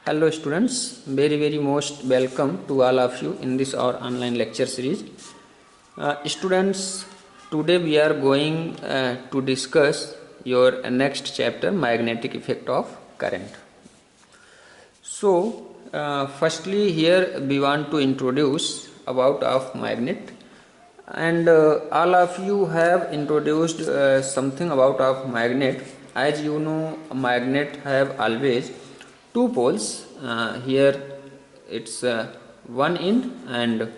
Hello students, very most welcome to all of you in this our online lecture series. Students, today we are going to discuss your next chapter, magnetic effect of current. So firstly here we want to introduce about of magnet, and all of you have introduced something about of magnet. As you know, magnet have always two poles. Here it's one end, and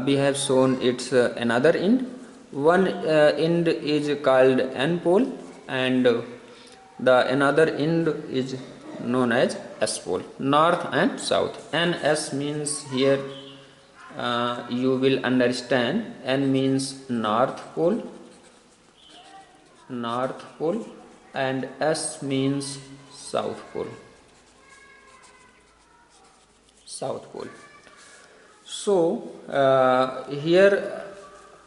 we have shown it's another end. One end is called n pole, and the another end is known as s pole, north and south. And s means here you will understand n means north pole, and s means south pole. So here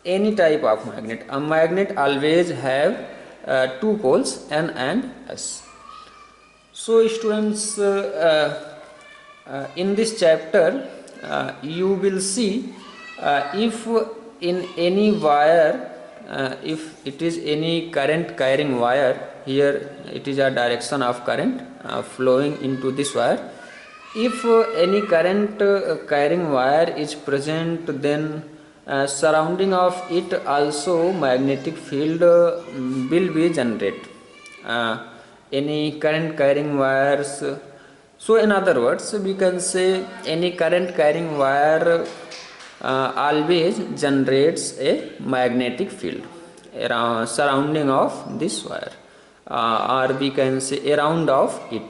any type of magnet, a magnet always have two poles, n and s. So students, in this chapter you will see if in any wire, if it is any current carrying wire, here it is a direction of current flowing into this wire. If any current carrying wire is present, then surrounding of it also magnetic field will be generated. Any current carrying wires, so in other words we can say any current carrying wire always generates a magnetic field around surrounding of this wire, or we can say around of it.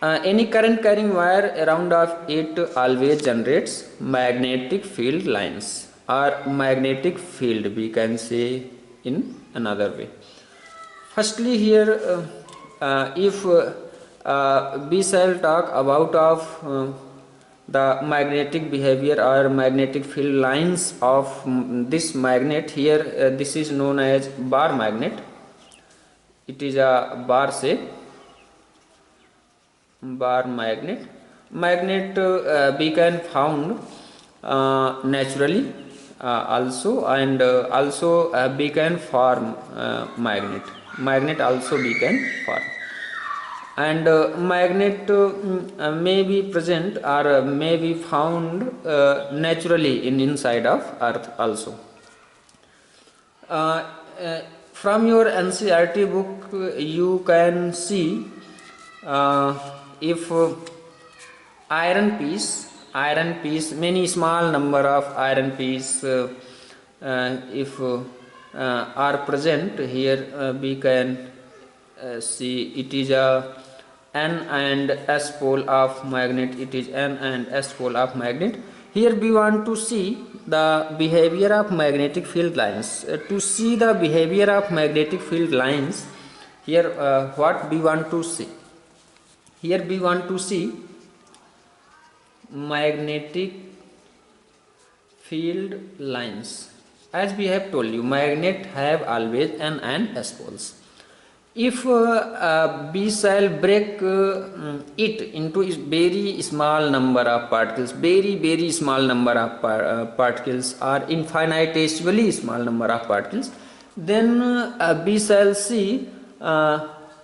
Any current carrying wire around of it always generates magnetic field lines, or magnetic field we can say in another way. Firstly here if we shall talk about of the magnetic behavior or magnetic field lines of this magnet. Here this is known as bar magnet. It is a bar shape, bar magnet we can found naturally also, and also we can form magnet also we can form, and magnet may be present or may be found naturally in inside of earth also. From your NCERT book you can see if iron piece, many small number of iron piece if are present here, we can see it is a n and s pole of magnet. It is n and s pole of magnet. Here we want to see the behavior of magnetic field lines. To see the behavior of magnetic field lines, here what we want to see? Here we want to see magnetic field lines. As we have told you, magnet have always n and s poles. If we shall break it into very small number of particles, very small number of particles, or infinitesimally small number of particles, then we shall see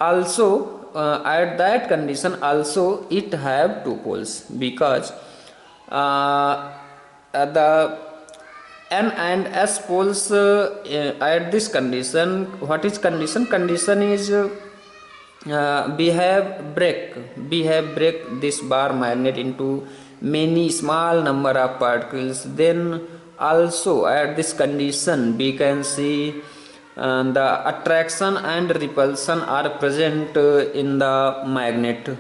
also at that condition also it have two poles, because the n and s poles at this condition. What is condition? Condition is we have break this bar magnet into many small number of particles. Then also at this condition we can see the attraction and repulsion are present in the magnet.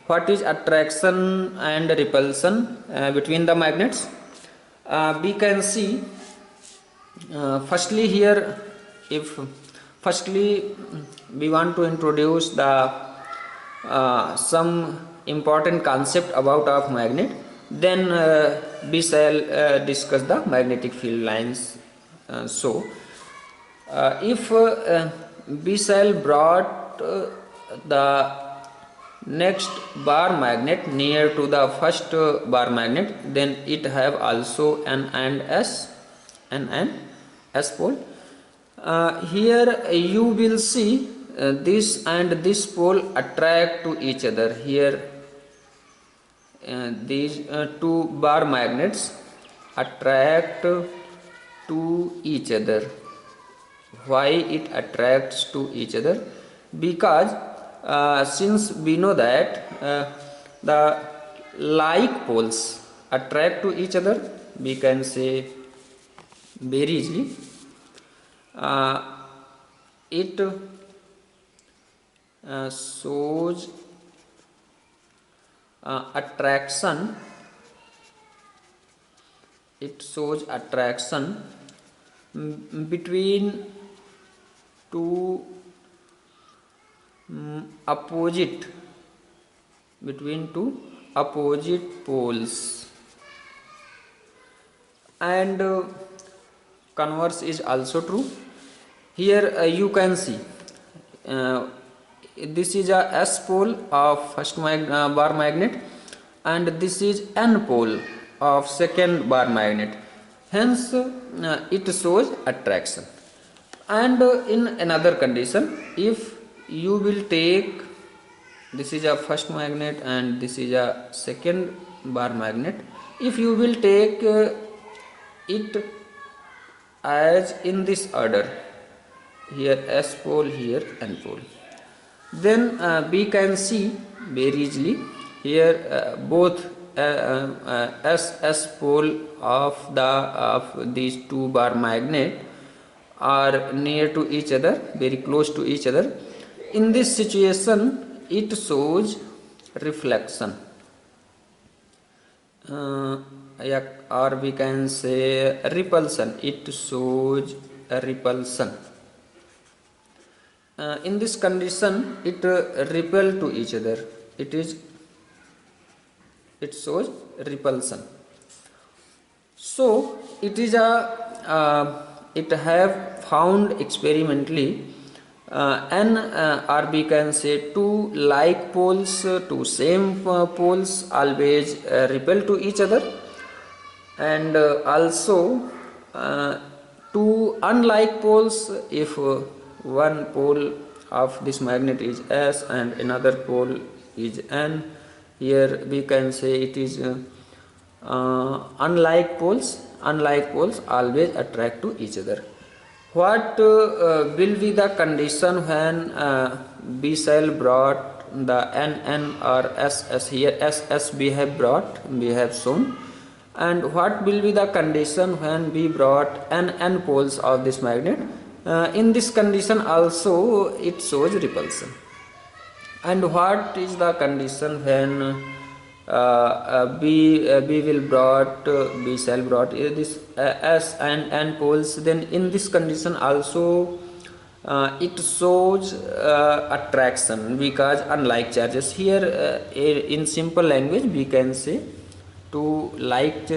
What is attraction and repulsion between the magnets? We can see firstly here, if firstly we want to introduce the some important concept about of magnet, then we shall discuss the magnetic field lines. So if we shall brought the next bar magnet near to the first bar magnet, then it have also N and S, N and S pole. Here you will see this and this pole attract to each other. Here these two bar magnets attract to each other. Why it attracts to each other? Because since we know that the like poles attract to each other, we can say very easily it shows attraction. It shows attraction between two opposite poles, and converse is also true. Here you can see this is a S pole of first bar magnet, and this is N pole of second bar magnet. Hence it shows attraction. And in another condition, if you will take, this is a first magnet and this is a second bar magnet, if you will take it as in this order, here S pole, here N pole, then we can see very easily here both S pole of these two bar magnet are near to each other, very close to each other. In this situation, it shows reflection, or we can say repulsion. It shows a repulsion. In this condition, it repel to each other. It shows repulsion. So it is it have found experimentally or we can say two like poles, two same poles always repel to each other, and also two unlike poles, if one pole of this magnet is S and another pole is N, here we can say it is unlike poles always attract to each other. What will be the condition when B cell brought the NN or SS? Here SS we have shown, and what will be the condition when we brought NN poles of this magnet? In this condition also it shows repulsion. And what is the condition when B cell brought this S and N poles? Then in this condition also it shows attraction, because unlike charges. Here in simple language we can say two like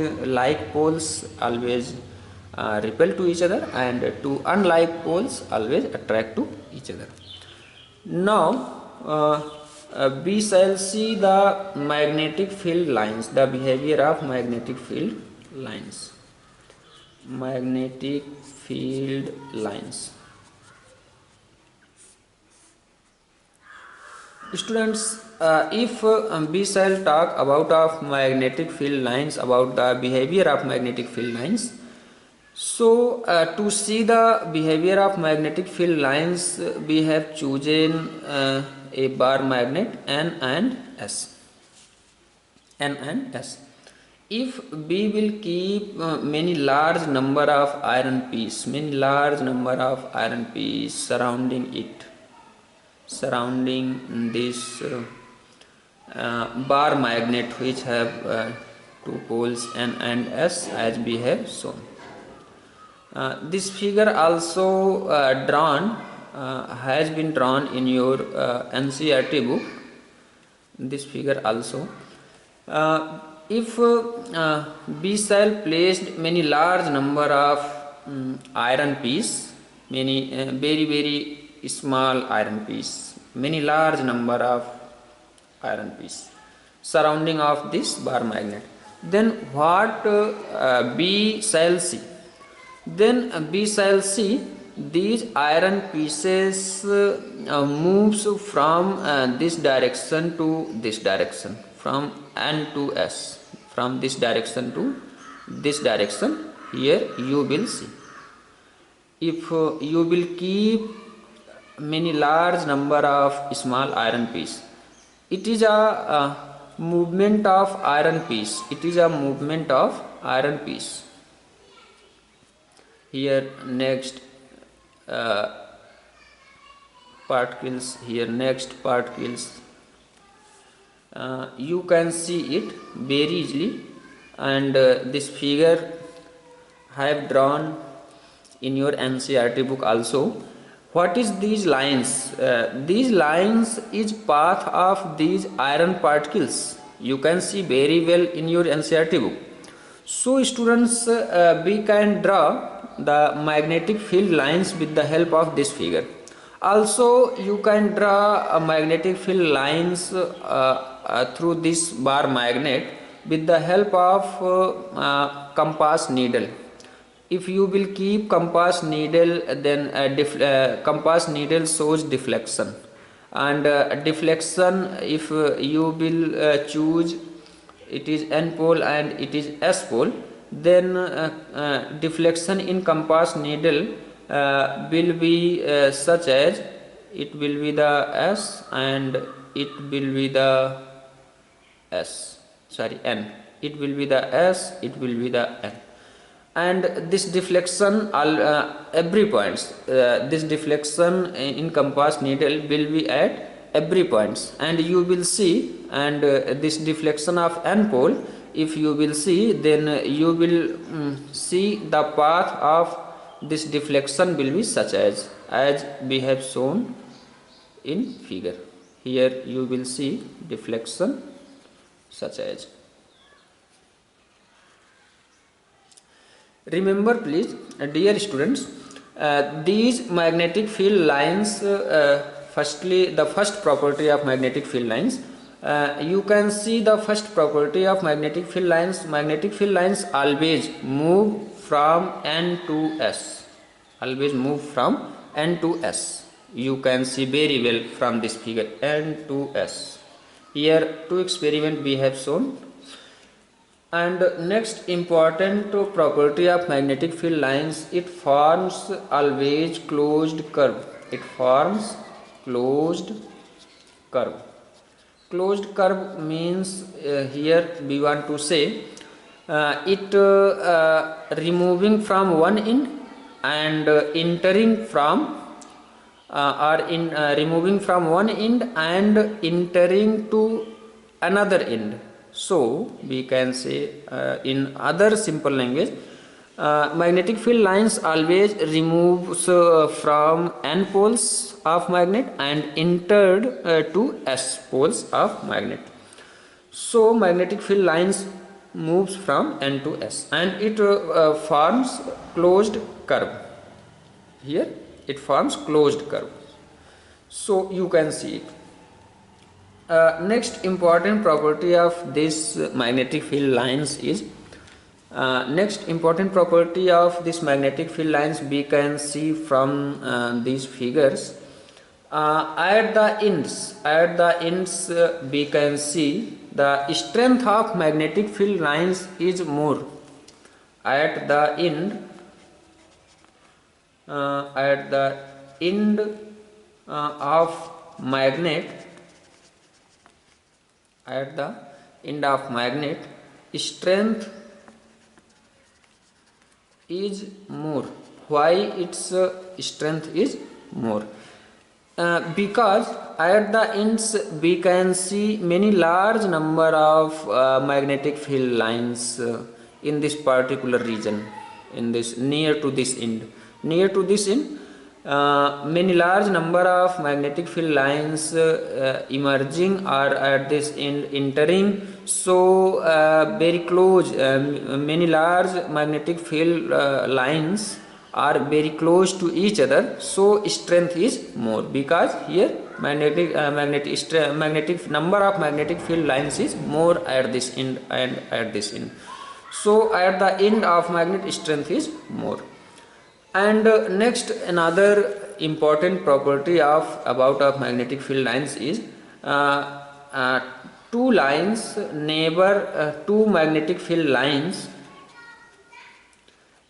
poles always repel to each other, and two unlike poles always attract to each other. Now we shall see the magnetic field lines, the behavior of magnetic field lines. Magnetic field lines. Students, if we shall talk about of magnetic field lines, about the behavior of magnetic field lines, so to see the behavior of magnetic field lines, we have chosen a bar magnet N and S. If we will keep many large number of iron piece surrounding this bar magnet, which have two poles N and S, as we have shown. This figure also has been drawn in your NCERT book. This figure also. If B cell placed many large number of iron piece, many very small iron piece, many large number of iron piece surrounding of this bar magnet. Then what B shall see? Then B shall see these iron pieces moves from this direction to this direction, from N to S, from this direction to this direction. Here you will see, if you will keep many large number of small iron piece, it is a movement of iron piece, it is a movement of iron piece. Here next particles, here next particles, you can see it very easily, and this figure I have drawn in your NCERT book also. What is these lines? These lines is path of these iron particles, you can see very well in your NCERT book. So students, we can draw the magnetic field lines with the help of this figure. Also you can draw a magnetic field lines through this bar magnet with the help of compass needle. If you will keep compass needle, then compass needle shows deflection, and deflection, if you will choose it is N pole and it is S pole, then deflection in compass needle will be such as, it will be the S and it will be the N, it will be the S, it will be the N. And this deflection every points, this deflection in compass needle will be at every points, and you will see, and this deflection of N pole, if you will see, then you will see the path of this deflection will be such as we have shown in figure. Here you will see deflection such as. Remember please, dear students, these magnetic field lines, firstly the first property of magnetic field lines, you can see the first property of magnetic field lines. Magnetic field lines always move from N to S, always move from N to S. You can see very well from this figure, N to S. Here two experiments we have shown. And next important property of magnetic field lines, it forms always closed curve. It forms closed curve. Closed curve means here we want to say it removing from one end and entering from removing from one end and entering to another end. So we can say in other simple language, magnetic field lines always removes from N poles of magnet and entered to S poles of magnet. So magnetic field lines moves from N to S, and it forms closed curve. Here it forms closed curve. So you can see it. Next important property of this magnetic field lines is, next important property of this magnetic field lines we can see from these figures. At the ends we can see the strength of magnetic field lines is more. At the end of magnet, at the end of magnet, strength is more. Why its strength is more? Because at the ends we can see many large number of magnetic field lines in this particular region, in this near to this end. Near to this end, many large number of magnetic field lines emerging or at this end entering. So very close, many large magnetic field lines are very close to each other, so strength is more, because here magnetic number of magnetic field lines is more at this end and at this end. So at the end of magnet strength is more. And next, another important property of magnetic field lines is two magnetic field lines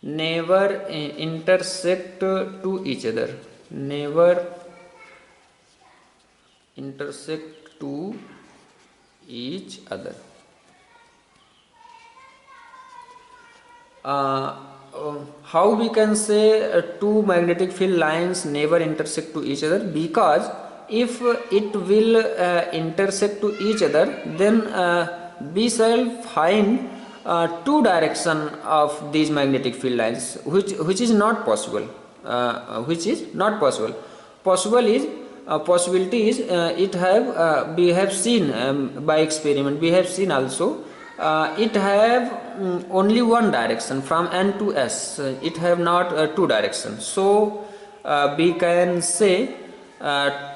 never intersect to each other. Never intersect to each other. How we can say two magnetic field lines never intersect to each other? Because if it will intersect to each other, then we shall find two direction of these magnetic field lines, which is not possible. Possibility is we have seen by experiment. We have seen also it have only one direction from N to S. It have not two directions. So we can say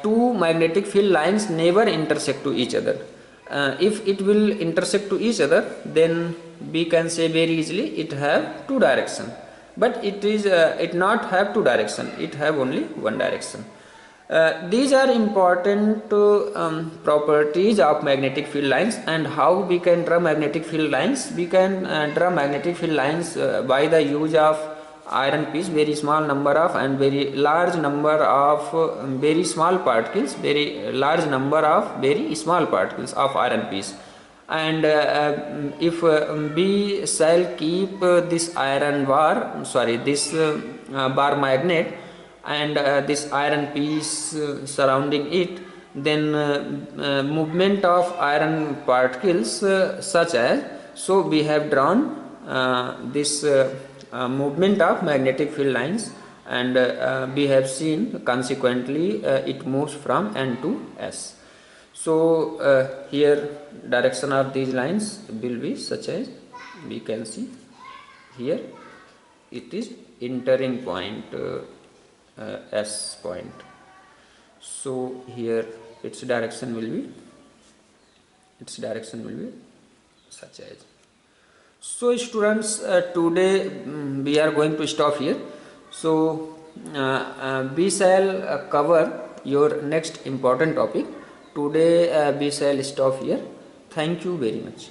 two magnetic field lines never intersect to each other. If it will intersect to each other, then we can say very easily it have two direction. But it not have two direction. It have only one direction. These are important properties of magnetic field lines. And how we can draw magnetic field lines? We can draw magnetic field lines by the use of iron piece, very small number of and very large number of very small particles, very large number of very small particles of iron piece. And if we shall keep this bar magnet and this iron piece surrounding it, then movement of iron particles such as, so we have drawn this movement of magnetic field lines, and we have seen consequently it moves from N to S. So here direction of these lines will be such as we can see here. It is entering point S point. So here its direction will be such as. So students, today we are going to stop here. So we shall cover your next important topic. Today we shall stop here. Thank you very much.